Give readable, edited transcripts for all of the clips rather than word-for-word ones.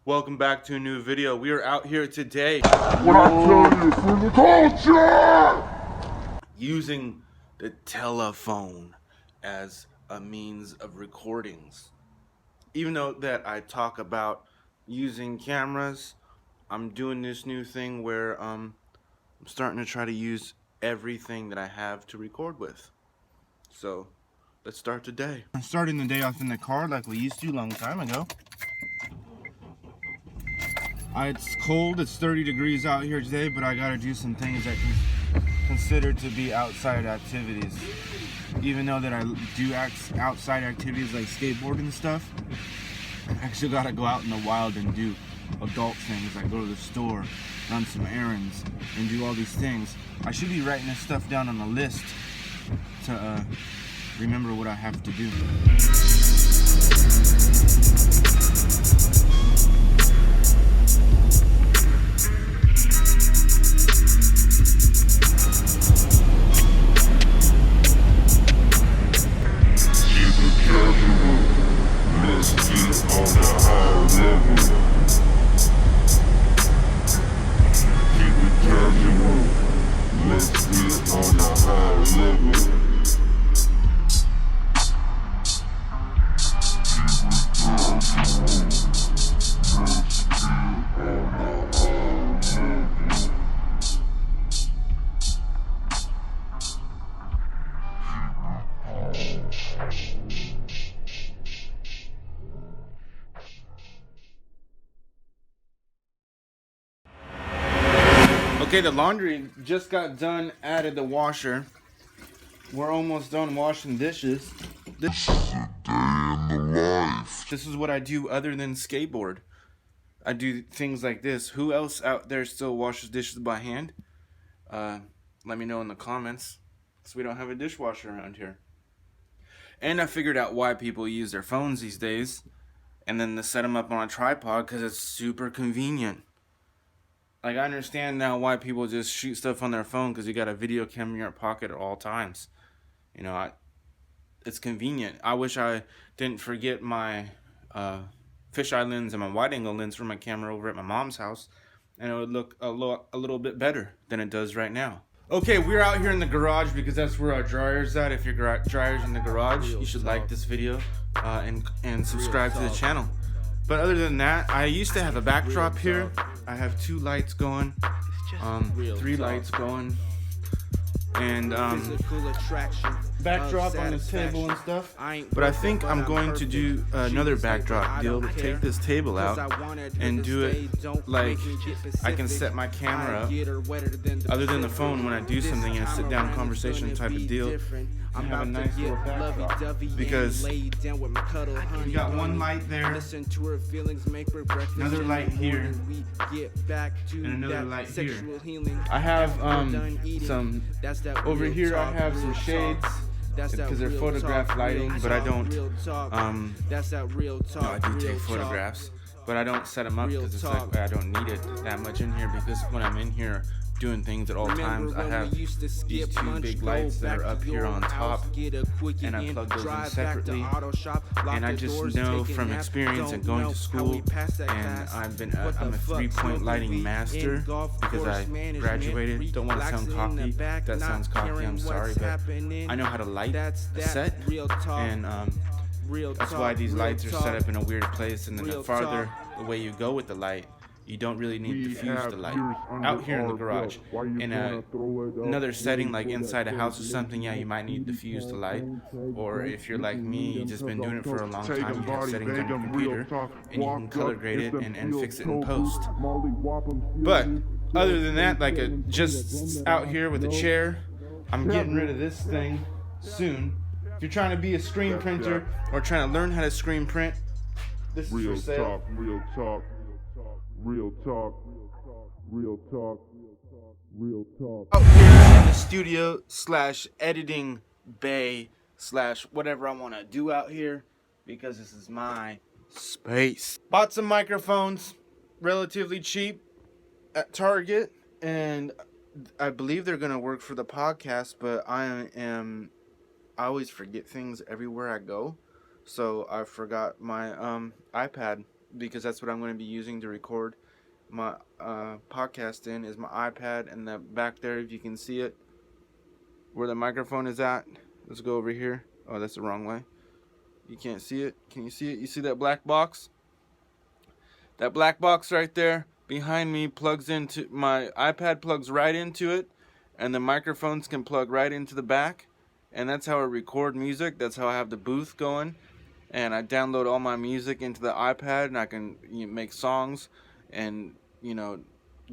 Welcome back to a new video. We are out here today What I tell you for the culture! using the telephone as a means of recordings. Even though that I talk about using cameras, I'm doing this new thing where I'm starting to try to use everything that I have to record with. So let's start today. I'm starting the day off in the car like we used to a long time ago. It's cold, it's 30 degrees out here today, but I gotta do some things that can considered to be outside activities. Even though that I do outside activities like skateboarding and stuff, I actually gotta go out in the wild and do adult things like go to the store, run some errands, and do all these things. I should be writing this stuff down on a list to remember what I have to do. Okay, the laundry just got done, added the washer. We're almost done washing dishes. This is a day in the life. This is what I do other than skateboard. I do things like this. Who else out there still washes dishes by hand? Let me know in the comments, so we don't have a dishwasher around here. And I figured out why people use their phones these days, and then to set them up on a tripod because it's super convenient. Like, I understand now why people just shoot stuff on their phone because you got a video camera in your pocket at all times. You know, it's convenient. I wish I didn't forget my fisheye lens and my wide-angle lens for my camera over at my mom's house, and it would look a little bit better than it does right now. Okay, we're out here in the garage because that's where our dryer's at. If your dryer's in the garage, you should like this video and subscribe to the channel. But other than that, I used to have a backdrop here. I have 2 lights going, 3 lights going, and backdrop on this table and stuff. But I think I'm going to do another backdrop deal to take this table out and do it like I can set my camera up other than the phone when I do something in a sit down conversation type of deal. I have a nice little backdrop because you got one light there, another light here, and another light here. I have some over here. I have some shades because they're photograph lighting, but I don't. No, I do take photographs, but I don't set them up because it's like I don't need it that much in here because when I'm in here doing things at all times, I have these 2 big lights that are up here on top, and I plug those in separately. And I just know from experience and going to school, and I'm a 3-point lighting master because I graduated. Don't want to sound cocky. That sounds cocky. I'm sorry, but I know how to light a set, and that's why these lights are set up in a weird place. And then the farther away you go with the light, you don't really need to fuse the light. Out here in the garage, in another setting like inside a house or something, yeah, you might need to fuse the light. Or if you're like me, you've just been doing it for a long time, you have settings on your computer, and you can color grade it and fix it in post. But other than that, like just out here with a chair, I'm getting rid of this thing soon. If you're trying to be a screen printer or trying to learn how to screen print, this is for sale. Real talk. Real talk. Out here in the studio / editing bay / whatever I want to do out here because this is my space. Bought some microphones, relatively cheap at Target, and I believe they're gonna work for the podcast, but I always forget things everywhere I go. So I forgot my iPad because that's what I'm going to be using to record my podcast in, is my iPad. And the back there, if you can see it, where the microphone is at. Let's go over here. Oh, that's the wrong way. You can't see it. Can you see it? You see that black box? That black box right there behind me plugs into my iPad, plugs right into it, and the microphones can plug right into the back. And that's how I record music. That's how I have the booth going. And I download all my music into the iPad, and I can make songs and,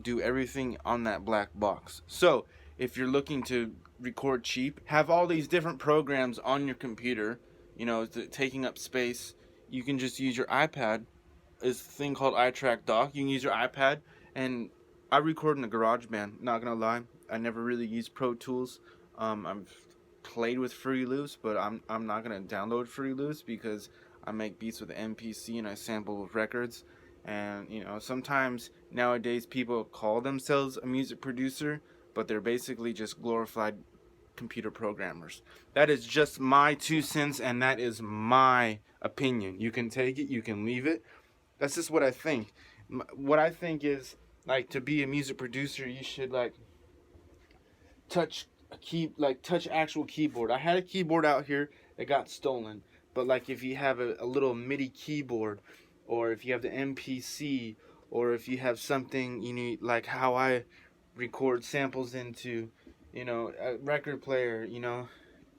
do everything on that black box. So if you're looking to record cheap, have all these different programs on your computer, taking up space, you can just use your iPad. It's a thing called iTrack Dock. You can use your iPad, and I record in a GarageBand. Not gonna lie, I never really used Pro Tools. I've played with Fruity Loops, but I'm not gonna download Fruity Loops because I make beats with MPC and I sample with records. And sometimes nowadays people call themselves a music producer, but they're basically just glorified computer programmers. That is just my 2 cents, and that is my opinion. You can take it, you can leave it. That's just what I think. What I think is, to be a music producer, you should touch actual keyboard. I had a keyboard out here that got stolen, but if you have a little MIDI keyboard, or if you have the MPC, or if you have something like how I record samples into a record player,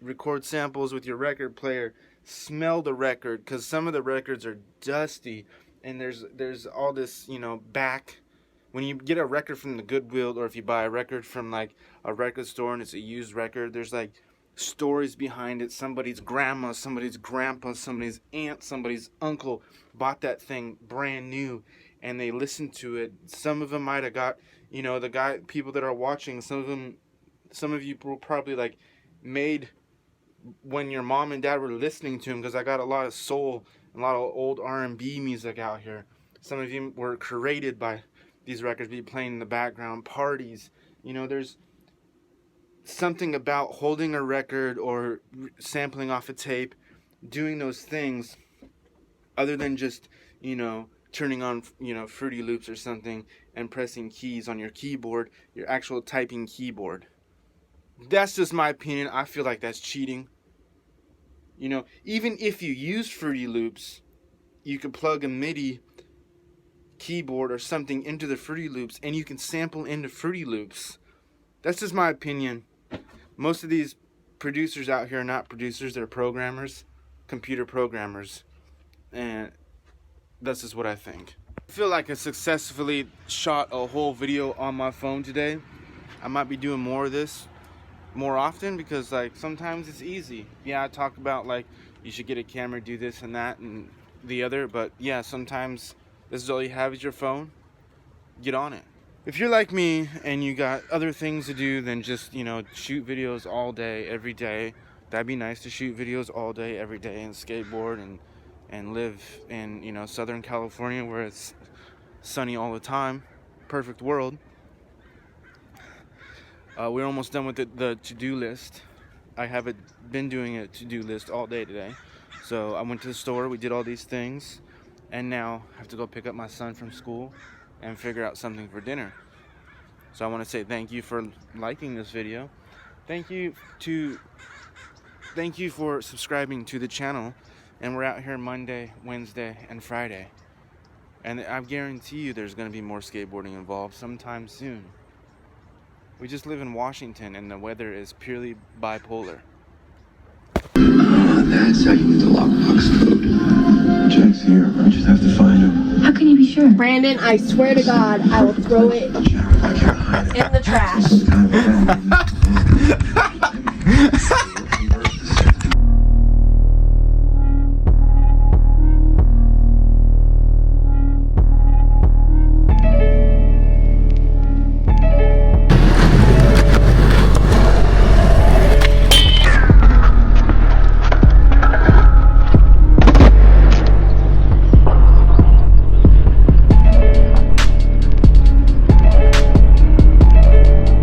record samples with your record player, smell the record, because some of the records are dusty, and there's all this back. When you get a record from the Goodwill, or if you buy a record from a record store and it's a used record, there's stories behind it. Somebody's grandma, somebody's grandpa, somebody's aunt, somebody's uncle bought that thing brand new, and they listened to it. Some of them might have got, people that are watching, some of you will probably made when your mom and dad were listening to them, because I got a lot of soul and a lot of old R&B music out here. Some of you were created by these records be playing in the background, parties. There's something about holding a record or sampling off a tape, doing those things, other than just, turning on, Fruity Loops or something and pressing keys on your keyboard, your actual typing keyboard. That's just my opinion. I feel like that's cheating. Even if you use Fruity Loops, you can plug a MIDI keyboard or something into the Fruity Loops, and you can sample into Fruity Loops. That's just my opinion. Most of these producers out here are not producers, they're programmers, computer programmers, and that's just what I think. I feel like I successfully shot a whole video on my phone today. I might be doing more of this more often, because sometimes it's easy. Yeah, I talk about you should get a camera, do this and that and the other, but yeah, sometimes this is all you have is your phone. Get on it. If you're like me and you got other things to do than just, shoot videos all day, every day, that'd be nice to shoot videos all day, every day, and skateboard and live in, Southern California where it's sunny all the time. Perfect world. We're almost done with the to-do list. I haven't been doing a to-do list all day today. So I went to the store, we did all these things, and now I have to go pick up my son from school and figure out something for dinner. So I want to say thank you for liking this video. Thank you for subscribing to the channel. And we're out here Monday, Wednesday, and Friday. And I guarantee you there's going to be more skateboarding involved sometime soon. We just live in Washington, and the weather is purely bipolar. That's how you get the lockbox code. Jack's here. I just have to find him. How can you be sure? Brandon, I swear to God, I will throw it in the trash.